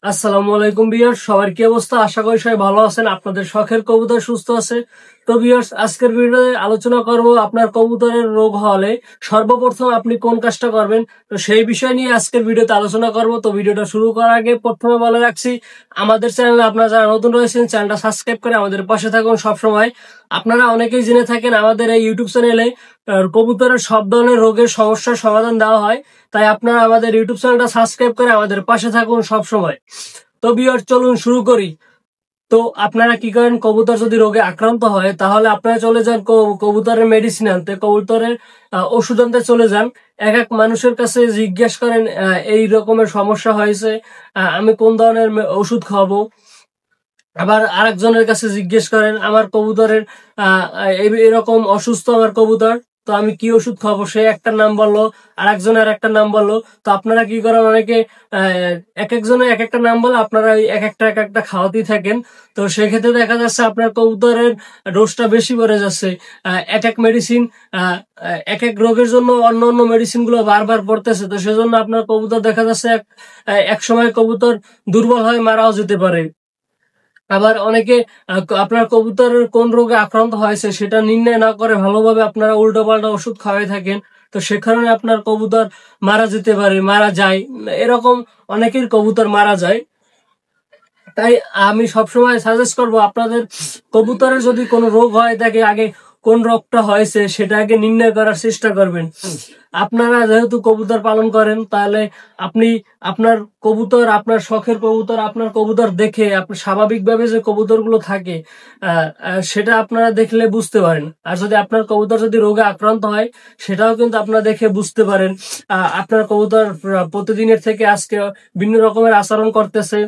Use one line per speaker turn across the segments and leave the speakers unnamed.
আসসালামু আলাইকুম ভিউয়ার্স, সবার কি অবস্থা? আশা করি সবাই ভালো আছেন। আপনাদের শখের কবুতর সুস্থ আছে। তো ভিউয়ার্স, আজকের ভিডিওতে আলোচনা করব আপনার কবুতরের রোগ হলে সর্বপ্রথম আপনি কোন কাজটা করবেন। তো সেই বিষয় নিয়ে আজকের ভিডিওতে আলোচনা করব। তো ভিডিওটা শুরু করার আগে প্রথমে বলে রাখছি, আমাদের চ্যানেলে আপনারা যারা নতুন রয়েছেন চ্যানেলটা সাবস্ক্রাইব করে আমাদের পাশে থাকুন সবসময়। আপনারা অনেকেই জেনে থাকেন আমাদের এই ইউটিউব চ্যানেলে কবুতরের সব ধরনের রোগের সমস্যার সমাধান দেওয়া হয়। তাই আপনারা আমাদের ইউটিউব চ্যানেলটা সাবস্ক্রাইব করে আমাদের পাশে থাকুন সব সময়। তো ভিউয়ার্স, চলুন শুরু করি। তো আপনারা কি করেন, কবুতর যদি রোগে আক্রান্ত হয় তাহলে আপনারা চলে যান কবুতরের মেডিসিন আনতে, কবুতরের ওষুধ আনতে চলে যান। এক এক মানুষের কাছে জিজ্ঞেস করেন এই রকমের সমস্যা হয়েছে, আমি কোন ধরনের ওষুধ খাওয়াবো। আবার আরেকজনের কাছে জিজ্ঞেস করেন আমার কবুতরের এরকম অসুস্থ আমার কবুতর, তো আমি কি ওষুধ খাবো। সে একটা নাম বললো, আরেকজনের একটা নাম বললো। তো আপনারা কি করেন, অনেকে এক একজনের এক একটা নাম বলে আপনারা এক একটা খাওয়াতেই থাকেন। তো সেক্ষেত্রে দেখা যাচ্ছে আপনার কবুতরের ডোজটা বেশি বেড়ে যাচ্ছে। এক এক মেডিসিন এক এক রোগের জন্য অন্য অন্য মেডিসিন গুলো বারবার পড়তেছে। তো সেজন্য আপনার কবুতর দেখা যাচ্ছে এক সময় কবুতর দুর্বল হয়ে মারাও যেতে পারে। আবার অনেকে আপনার কবুতরের কোন রোগে আক্রান্ত হয়েছে সেটা নির্ণয় না করে ভালোভাবে আপনারা উল্টো পাল্টা ওষুধ খাওয়াই থাকেন। তো সে কারণে আপনার কবুতর মারা যেতে পারে, মারা যায়, এরকম অনেকের কবুতর মারা যায়। তাই আমি সবসময় সাজেস্ট করব, আপনাদের কবুতরের যদি কোনো রোগ হয় থাকে আগে কোন রোগটা হয়েছে সেটা আগে নির্ণয় করার চেষ্টা করবেন। আপনারা যেহেতু কবুতর পালন করেন, তাহলে আপনি আপনার কবুতর, আপনার শখের কবুতর, আপনার কবুতর দেখে আপনি স্বাভাবিকভাবে যে কবুতরগুলো থাকে সেটা আপনারা দেখলে বুঝতে পারেন। আর যদি আপনার কবুতর যদি রোগে আক্রান্ত হয় সেটাও কিন্তু আপনারা দেখে বুঝতে পারেন। আপনার কবুতর প্রতিদিনের থেকে আজকে ভিন্ন রকমের আচরণ করতেছে,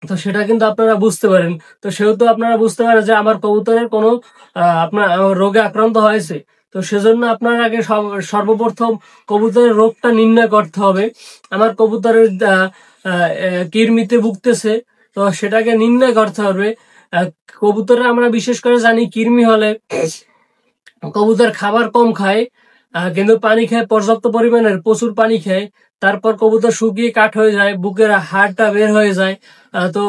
তো সেটা কিন্তু আপনারা বুঝতে পারেন। তো সেহেতু আপনারা বুঝতে পারেন যে আমার কবুতরের কোনো আপনার রোগে আক্রান্ত হয়েছে। তো সেজন্য আপনার আগে সর্বপ্রথম কবুতরের রোগটা নির্ণয় করতে হবে। আমার কবুতরের কৃমিতে ভুগতেছে, তো সেটাকে নির্ণয় করতে হবে। কবুতরে আমরা বিশেষ করে জানি কৃমি হলে কবুতর খাবার কম খায়, কিন্তু পানি খায় পর্যাপ্ত পরিমাণের, প্রচুর পানি খায়। তারপর কবুতর শুকিয়ে কাঠ হয়ে যায়, বুকের হাড়টা বের হয়ে যায়। তো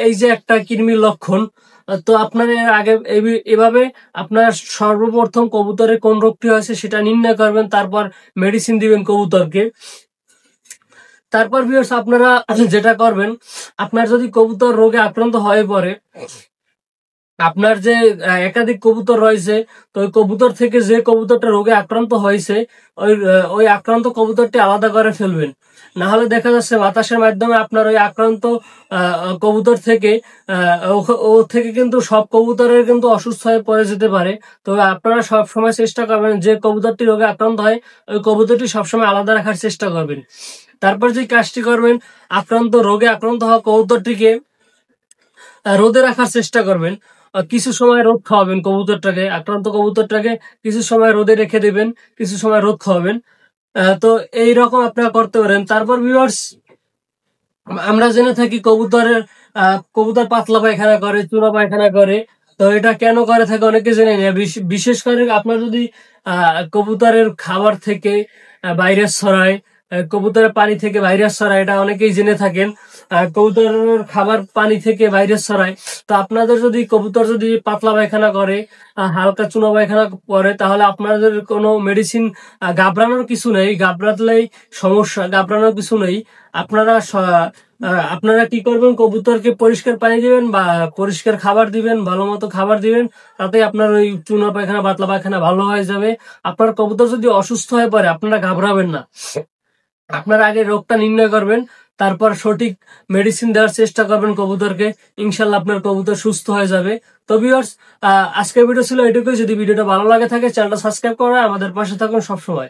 এই যে একটা কৃমির লক্ষণ। তো আপনার এর আগে এভাবে আপনার সর্বপ্রথম কবুতরের কোন রোগটি হয়েছে সেটা নির্ণয় করবেন, তারপর মেডিসিন দিবেন কবুতরকে। তারপর ভিউয়ার্স, আপনারা যেটা করবেন, আপনার যদি কবুতর রোগে আক্রান্ত হয়ে পড়ে, আপনার যে একাধিক কবুতর রয়েছে, তো ওই কবুতর থেকে যে কবুতরটা রোগে আক্রান্ত হয়েছে ওই আক্রান্ত কবুতরটি আলাদা করে ফেলবেন। না হলে দেখা যাচ্ছে বাতাসের মাধ্যমে আপনার ওই আক্রান্ত কবুতর থেকে ও থেকে কিন্তু সব কবুতরের কিন্তু অসুস্থ হয়ে পড়ে যেতে পারে। তো আপনারা সব সময় চেষ্টা করবেন যে কবুতরটি রোগে আক্রান্ত হয় ওই কবুতরটি সবসময় আলাদা রাখার চেষ্টা করবেন। তারপর যে কাজটি করবেন, রোগে আক্রান্ত হওয়া কবুতরটিকে রোদে রাখার চেষ্টা করবেন। কিছু সময় রোদ খাওয়াবেন কবুতরটাকে, আক্রান্ত কবুতরটাকে কিছু সময় রোদে রেখে দেবেন, কিছু সময় রোদ খাওয়াবেন। তো এইরকম আপনারা করতে পারেন। তারপর ভিউয়ার্স, আমরা জেনে থাকি কবুতর পাতলা পায়খানা করে, চুনা পায়খানা করে। তো এটা কেন করে থাকে অনেকে জেনে না। বিশেষ করে আপনার যদি কবুতরের খাবার থেকে ভাইরাস ছড়ায়, কবুতরের পানি থেকে ভাইরাস ছড়ায়, এটা অনেকেই জেনে থাকেন। কবুতরের খাবার পানি থেকে ভাইরাস ছড়ায়। তো আপনাদের যদি কবুতর যদি পাতলা পায়খানা করে, হালকা চুনা পায়খানা করে, তাহলে আপনাদের কোনো মেডিসিন ঘাবড়ানোর কিছু নেই। ঘাবড়ালেই সমস্যা, ঘাবড়ানোর কিছু নেই। আপনারা আপনারা কি করবেন, কবুতরকে পরিষ্কার পানি দিবেন বা পরিষ্কার খাবার দিবেন, ভালো মতো খাবার দিবেন, তাতে আপনার ওই চুনা পায়খানা পাতলা পায়খানা ভালো হয়ে যাবে। আপনার কবুতর যদি অসুস্থ হয়ে পড়ে আপনারা ঘাবড়াবেন না। আপনারা আগে রোগটা নির্ণয় করবেন, তারপর সঠিক মেডিসিন দেওয়ার চেষ্টা করবেন কবুতরকে। ইনশাল্লাহ আপনার কবুতর সুস্থ হয়ে যাবে। তো ভিউয়ার্স, আজকের ভিডিও ছিল এটুকুই। যদি ভিডিওটা ভালো লাগে থাকে চ্যানেলটা সাবস্ক্রাইব করে আমাদের পাশে থাকুন সবসময়।